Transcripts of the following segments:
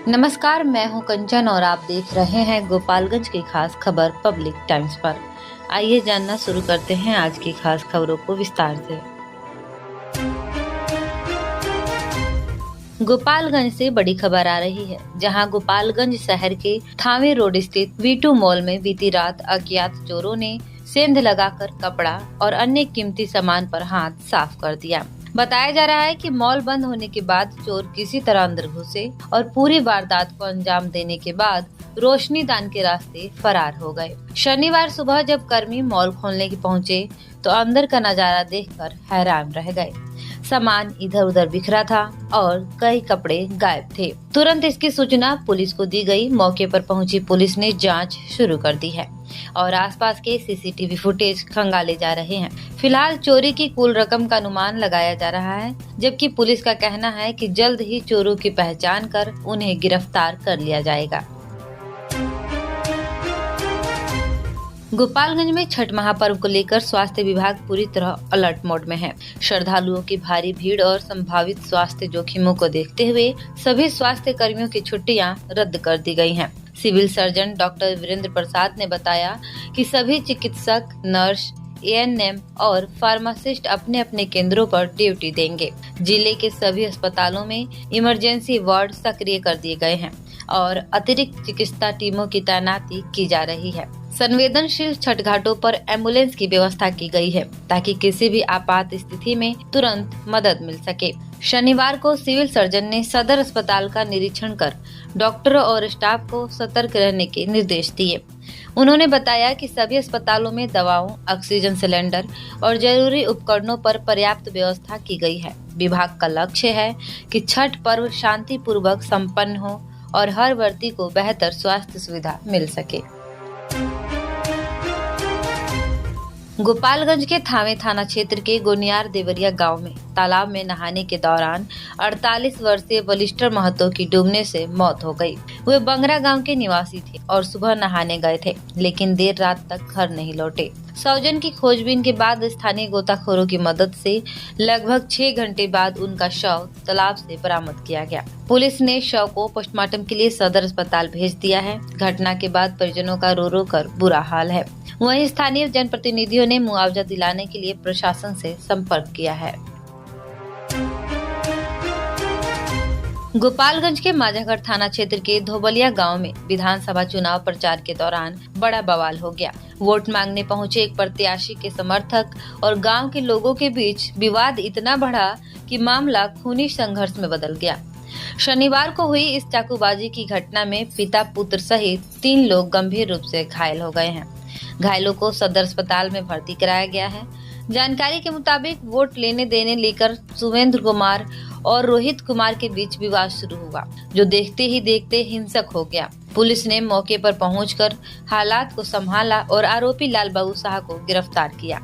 नमस्कार, मैं हूं कंचन और आप देख रहे हैं गोपालगंज की खास खबर पब्लिक टाइम्स पर। आइए जानना शुरू करते हैं आज की खास खबरों को विस्तार से। गोपालगंज से बड़ी खबर आ रही है, जहां गोपालगंज शहर के थावे रोड स्थित V2 मॉल में बीती रात अज्ञात चोरों ने सेंध लगाकर कपड़ा और अन्य कीमती सामान पर हाथ साफ कर दिया। बताया जा रहा है कि मॉल बंद होने के बाद चोर किसी तरह अंदर घुसे और पूरी वारदात को अंजाम देने के बाद रोशनीदान के रास्ते फरार हो गए। शनिवार सुबह जब कर्मी मॉल खोलने के पहुंचे तो अंदर का नजारा देखकर हैरान रह गए। सामान इधर उधर बिखरा था और कई कपड़े गायब थे। तुरंत इसकी सूचना पुलिस को दी गई। मौके पर पहुंची पुलिस ने जांच शुरू कर दी है और आसपास के सीसीटीवी फुटेज खंगाले जा रहे हैं। फिलहाल चोरी की कुल रकम का अनुमान लगाया जा रहा है, जबकि पुलिस का कहना है कि जल्द ही चोरों की पहचान कर उन्हें गिरफ्तार कर लिया जाएगा। गोपालगंज में छठ महापर्व को लेकर स्वास्थ्य विभाग पूरी तरह अलर्ट मोड में है। श्रद्धालुओं की भारी भीड़ और संभावित स्वास्थ्य जोखिमों को देखते हुए सभी स्वास्थ्य कर्मियों की छुट्टियां रद्द कर दी गई हैं। सिविल सर्जन डॉक्टर वीरेंद्र प्रसाद ने बताया कि सभी चिकित्सक, नर्स, ANM और फार्मासिस्ट अपने अपने केंद्रों पर ड्यूटी देंगे। जिले के सभी अस्पतालों में इमरजेंसी वार्ड सक्रिय कर दिए गए हैं और अतिरिक्त चिकित्सा टीमों की तैनाती की जा रही है। संवेदनशील छठ घाटों पर एम्बुलेंस की व्यवस्था की गई है ताकि किसी भी आपात स्थिति में तुरंत मदद मिल सके। शनिवार को सिविल सर्जन ने सदर अस्पताल का निरीक्षण कर डॉक्टरों और स्टाफ को सतर्क रहने के निर्देश दिए। उन्होंने बताया कि सभी अस्पतालों में दवाओं, ऑक्सीजन सिलेंडर और जरूरी उपकरणों पर पर्याप्त व्यवस्था की गई है। विभाग का लक्ष्य है कि छठ पर्व शांतिपूर्वक संपन्न हो और हर व्यक्ति को बेहतर स्वास्थ्य सुविधा मिल सके। गोपालगंज के थावे थाना क्षेत्र के गोनियार देवरिया गांव में तालाब में नहाने के दौरान 48 वर्षीय बलिस्टर महतो की डूबने से मौत हो गई। वे बंगरा गांव के निवासी थे और सुबह नहाने गए थे, लेकिन देर रात तक घर नहीं लौटे। सौजन की खोजबीन के बाद स्थानीय गोताखोरों की मदद से लगभग 6 घंटे बाद उनका शव तालाब से बरामद किया गया। पुलिस ने शव को पोस्टमार्टम के लिए सदर अस्पताल भेज दिया है। घटना के बाद परिजनों का रो रो कर बुरा हाल है। वहीं स्थानीय जनप्रतिनिधियों ने मुआवजा दिलाने के लिए प्रशासन से संपर्क किया है। गोपालगंज के माझागढ़ थाना क्षेत्र के धोबलिया गांव में विधानसभा चुनाव प्रचार के दौरान बड़ा बवाल हो गया। वोट मांगने पहुंचे एक प्रत्याशी के समर्थक और गांव के लोगों के बीच विवाद इतना बढ़ा कि मामला खूनी संघर्ष में बदल गया। शनिवार को हुई इस चाकूबाजी की घटना में पिता पुत्र सहित 3 लोग गंभीर रूप से घायल हो गए हैं। घायलों को सदर अस्पताल में भर्ती कराया गया है। जानकारी के मुताबिक वोट लेने देने लेकर सुवेंद्र कुमार और रोहित कुमार के बीच विवाद शुरू हुआ, जो देखते ही देखते हिंसक हो गया। पुलिस ने मौके पर पहुंचकर हालात को संभाला और आरोपी लाल बाबू शाह को गिरफ्तार किया।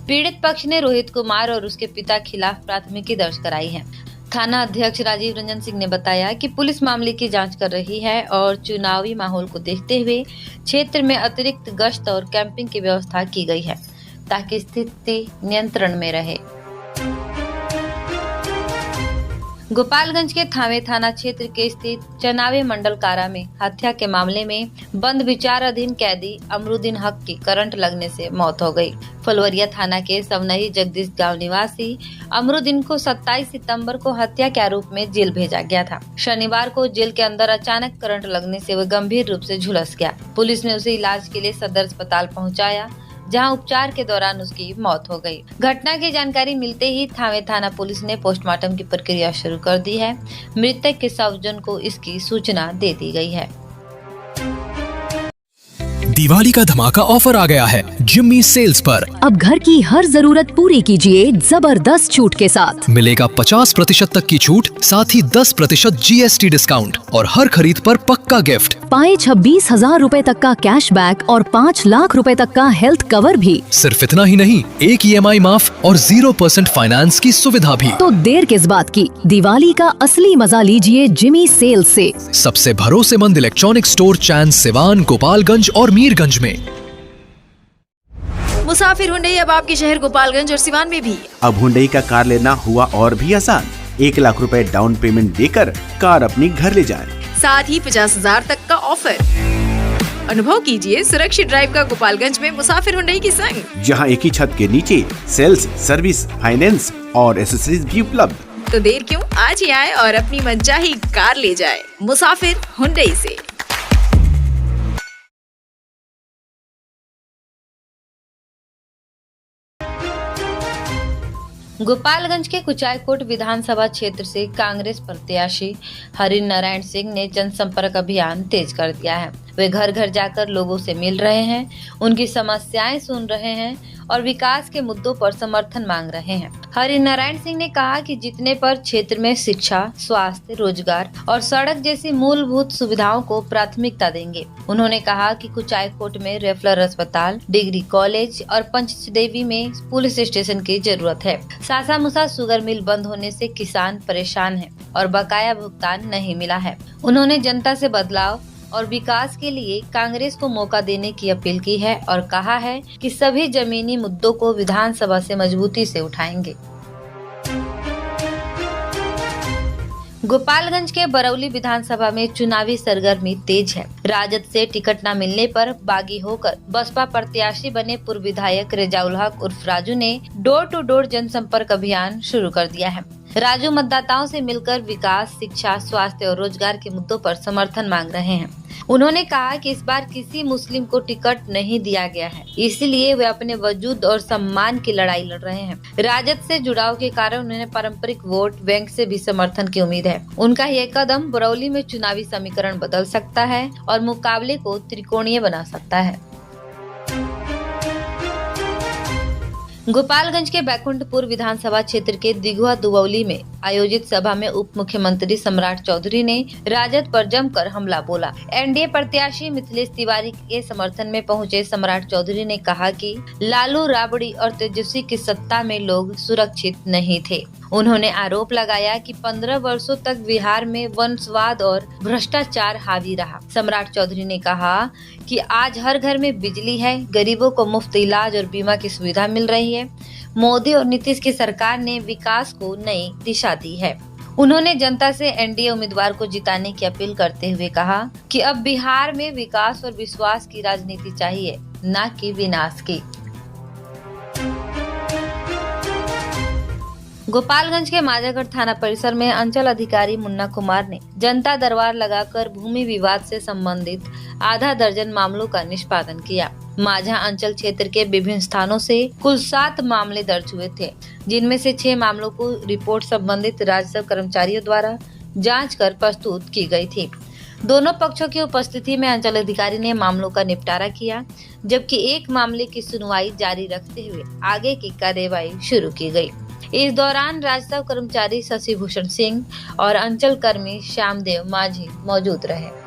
पीड़ित पक्ष ने रोहित कुमार और उसके पिता खिलाफ प्राथमिकी दर्ज कराई है। थाना अध्यक्ष राजीव रंजन सिंह ने बताया कि पुलिस मामले की जांच कर रही है और चुनावी माहौल को देखते हुए क्षेत्र में अतिरिक्त गश्त और कैंपिंग की व्यवस्था की गई है ताकि स्थिति नियंत्रण में रहे। गोपालगंज के थावे थाना क्षेत्र के स्थित चनावे मंडल कारा में हत्या के मामले में बंद विचाराधीन कैदी अमरुद्दीन हक की करंट लगने से मौत हो गई। फुलवरिया थाना के सवनही जगदीश गांव निवासी अमरुद्दीन को 27 सितंबर को हत्या के आरोप में जेल भेजा गया था। शनिवार को जेल के अंदर अचानक करंट लगने से वह गंभीर रूप से झुलस गया। पुलिस ने उसे इलाज के लिए सदर अस्पताल पहुँचाया, जहां उपचार के दौरान उसकी मौत हो गई। घटना की जानकारी मिलते ही थावे थाना पुलिस ने पोस्टमार्टम की प्रक्रिया शुरू कर दी है। मृतक के स्वजन को इसकी सूचना दे दी गई है। दिवाली का धमाका ऑफर आ गया है जिम्मी सेल्स पर। अब घर की हर जरूरत पूरी कीजिए जबरदस्त छूट के साथ। मिलेगा 50% तक की छूट, साथ ही 10% GST डिस्काउंट और हर खरीद पर पक्का गिफ्ट। पाए 26,000 रूपए तक का कैशबैक और 5 लाख रूपए तक का हेल्थ कवर भी। सिर्फ इतना ही नहीं, एक EMI माफ और 0% फाइनेंस की सुविधा भी। तो देर किस बात की, दिवाली का असली मजा लीजिए जिमी सेल्स से। सबसे भरोसेमंद इलेक्ट्रॉनिक स्टोर चैन सिवान, गोपालगंज और मीरगंज में। मुसाफिर हुंडई अब आपके शहर गोपालगंज और सिवान में भी। अब हुंडई का कार लेना हुआ और भी आसान। 1 लाख रुपए डाउन पेमेंट देकर कार अपनी घर ले जाएं। साथ ही 50,000 तक का ऑफर। अनुभव कीजिए सुरक्षित ड्राइव का गोपालगंज में मुसाफिर हुंडई की संग, जहां एक ही छत के नीचे सेल्स, सर्विस, फाइनेंस और एसेसरीज भी उपलब्ध। तो देर क्यों, आज ही आए और अपनी मनचाही कार ले जाए मुसाफिर हुंडई से। गोपालगंज के कुचायकोट विधानसभा क्षेत्र से कांग्रेस प्रत्याशी हरि नारायण सिंह ने जनसंपर्क अभियान तेज कर दिया है। वे घर घर जाकर लोगों से मिल रहे हैं, उनकी समस्याएं सुन रहे हैं और विकास के मुद्दों पर समर्थन मांग रहे हैं। हरि नारायण सिंह ने कहा कि जितने पर क्षेत्र में शिक्षा, स्वास्थ्य, रोजगार और सड़क जैसी मूलभूत सुविधाओं को प्राथमिकता देंगे। उन्होंने कहा कि कुचायकोट में रेफरल अस्पताल, डिग्री कॉलेज और पंचदेवी में पुलिस स्टेशन की जरूरत है। सासामुसा शुगर मिल बंद होने से किसान परेशान हैं और बकाया भुगतान नहीं मिला है। उन्होंने जनता से बदलाव और विकास के लिए कांग्रेस को मौका देने की अपील की है और कहा है कि सभी जमीनी मुद्दों को विधानसभा से मजबूती से उठाएंगे। गोपालगंज के बरौली विधानसभा में चुनावी सरगर्मी तेज है। राजद से टिकट न मिलने पर बागी होकर बसपा प्रत्याशी बने पूर्व विधायक रेजाउल हक उर्फ राजू ने डोर टू डोर जनसंपर्क अभियान शुरू कर दिया है। राजू मतदाताओं से मिलकर विकास, शिक्षा, स्वास्थ्य और रोजगार के मुद्दों पर समर्थन मांग रहे हैं। उन्होंने कहा कि इस बार किसी मुस्लिम को टिकट नहीं दिया गया है, इसलिए वे अपने वजूद और सम्मान की लड़ाई लड़ रहे हैं। राजद से जुड़ाव के कारण उन्हें पारंपरिक वोट बैंक से भी समर्थन की उम्मीद है। उनका यह कदम बरौली में चुनावी समीकरण बदल सकता है और मुकाबले को त्रिकोणीय बना सकता है। गोपालगंज के बैकुंठपुर विधानसभा क्षेत्र के दिघुआ दुवौली में आयोजित सभा में उप मुख्यमंत्री सम्राट चौधरी ने राजद पर जमकर हमला बोला। एनडीए प्रत्याशी मिथिलेश तिवारी के समर्थन में पहुंचे सम्राट चौधरी ने कहा कि लालू, राबड़ी और तेजस्वी की सत्ता में लोग सुरक्षित नहीं थे। उन्होंने आरोप लगाया कि 15 वर्षों तक बिहार में वंशवाद और भ्रष्टाचार हावी रहा। सम्राट चौधरी ने कहा कि आज हर घर में बिजली है, गरीबों को मुफ्त इलाज और बीमा की सुविधा मिल रही है। मोदी और नीतीश की सरकार ने विकास को नई दिशा दी है। उन्होंने जनता से एनडीए उम्मीदवार को जिताने की अपील करते हुए कहा कि अब बिहार में विकास और विश्वास की राजनीति चाहिए, न कि विनाश की। गोपालगंज के माझागढ़ थाना परिसर में अंचल अधिकारी मुन्ना कुमार ने जनता दरबार लगाकर भूमि विवाद से संबंधित आधा दर्जन मामलों का निष्पादन किया। माझा अंचल क्षेत्र के विभिन्न स्थानों से कुल 7 मामले दर्ज हुए थे, जिनमें से 6 मामलों को रिपोर्ट संबंधित राजस्व कर्मचारियों द्वारा जांच कर प्रस्तुत की गई थी। दोनों पक्षों की उपस्थिति में अंचल अधिकारी ने मामलों का निपटारा किया, जबकि एक मामले की सुनवाई जारी रखते हुए आगे की कार्यवाही शुरू की गई। इस दौरान राजस्व कर्मचारी शशि भूषण सिंह और अंचल कर्मी श्यामदेव माझी मौजूद रहे।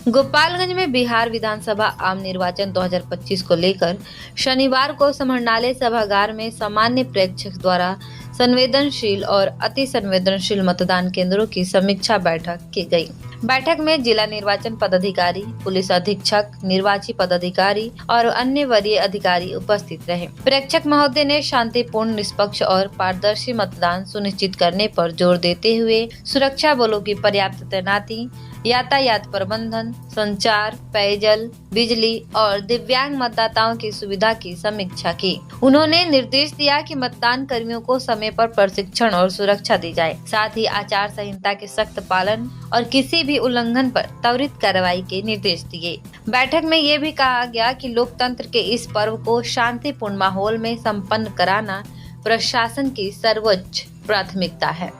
गोपालगंज में बिहार विधानसभा आम निर्वाचन 2025 को लेकर शनिवार को समाहरणालय सभागार में सामान्य प्रेक्षक द्वारा संवेदनशील और अति संवेदनशील मतदान केंद्रों की समीक्षा बैठक की गई। बैठक में जिला निर्वाचन पदाधिकारी, पुलिस अधीक्षक, निर्वाची पदाधिकारी और अन्य वरीय अधिकारी उपस्थित रहे। प्रेक्षक महोदय ने शांतिपूर्ण, निष्पक्ष और पारदर्शी मतदान सुनिश्चित करने पर जोर देते हुए सुरक्षा बलों की पर्याप्त तैनाती, यातायात प्रबंधन, संचार, पेयजल, बिजली और दिव्यांग मतदाताओं की सुविधा की समीक्षा की। उन्होंने निर्देश दिया कि मतदान कर्मियों को समय पर प्रशिक्षण और सुरक्षा दी जाए, साथ ही आचार संहिता के सख्त पालन और किसी भी उल्लंघन पर त्वरित कार्रवाई के निर्देश दिए। बैठक में ये भी कहा गया कि लोकतंत्र के इस पर्व को शांतिपूर्ण माहौल में संपन्न कराना प्रशासन की सर्वोच्च प्राथमिकता है।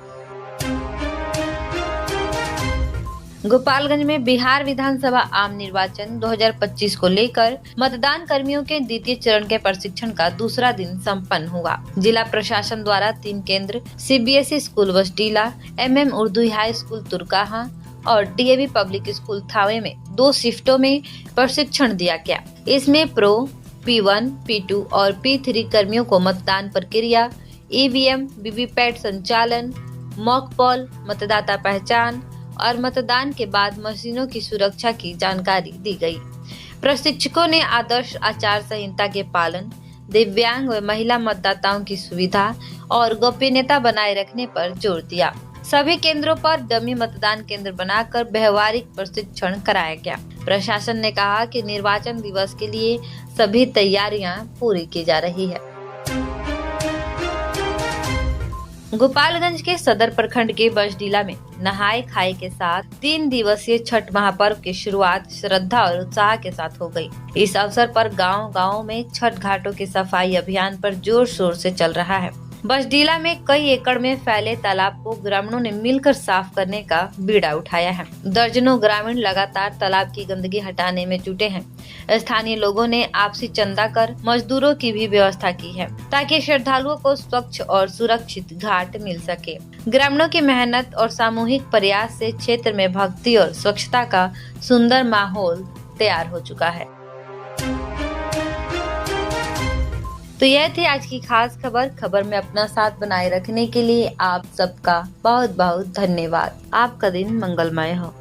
गोपालगंज में बिहार विधानसभा आम निर्वाचन 2025 को लेकर मतदान कर्मियों के द्वितीय चरण के प्रशिक्षण का दूसरा दिन संपन्न हुआ। जिला प्रशासन द्वारा 3 केंद्र CBSE school Basdila, MM Urdu high school Turkaha और डीएवी पब्लिक स्कूल थावे में 2 शिफ्टों में प्रशिक्षण दिया गया। इसमें प्रो, P1, P2 और P3 कर्मियों को मतदान प्रक्रिया, ईवीएम, वीवीपैट संचालन, मॉक पोल, मतदाता पहचान और मतदान के बाद मशीनों की सुरक्षा की जानकारी दी गई। प्रशिक्षकों ने आदर्श आचार संहिता के पालन, दिव्यांग व महिला मतदाताओं की सुविधा और गोपनीयता बनाए रखने पर जोर दिया। सभी केंद्रों पर डमी मतदान केंद्र बनाकर व्यवहारिक प्रशिक्षण कराया गया। प्रशासन ने कहा कि निर्वाचन दिवस के लिए सभी तैयारियां पूरी की जा रही है। गोपालगंज के सदर प्रखंड के बसडीला में नहाए खाए के साथ 3 दिवसीय छठ महापर्व की शुरुआत श्रद्धा और उत्साह के साथ हो गई। इस अवसर पर गांव-गांव में छठ घाटों की सफाई अभियान पर जोर शोर से चल रहा है। बसडीला में कई एकड़ में फैले तालाब को ग्रामीणों ने मिलकर साफ करने का बीड़ा उठाया है। दर्जनों ग्रामीण लगातार तालाब की गंदगी हटाने में जुटे हैं। स्थानीय लोगों ने आपसी चंदा कर मजदूरों की भी व्यवस्था की है ताकि श्रद्धालुओं को स्वच्छ और सुरक्षित घाट मिल सके। ग्रामीणों की मेहनत और सामूहिक प्रयास से क्षेत्र में भक्ति और स्वच्छता का सुंदर माहौल तैयार हो चुका है। तो यह थी आज की खास खबर में अपना साथ बनाए रखने के लिए आप सबका बहुत बहुत धन्यवाद। आपका दिन मंगलमय हो।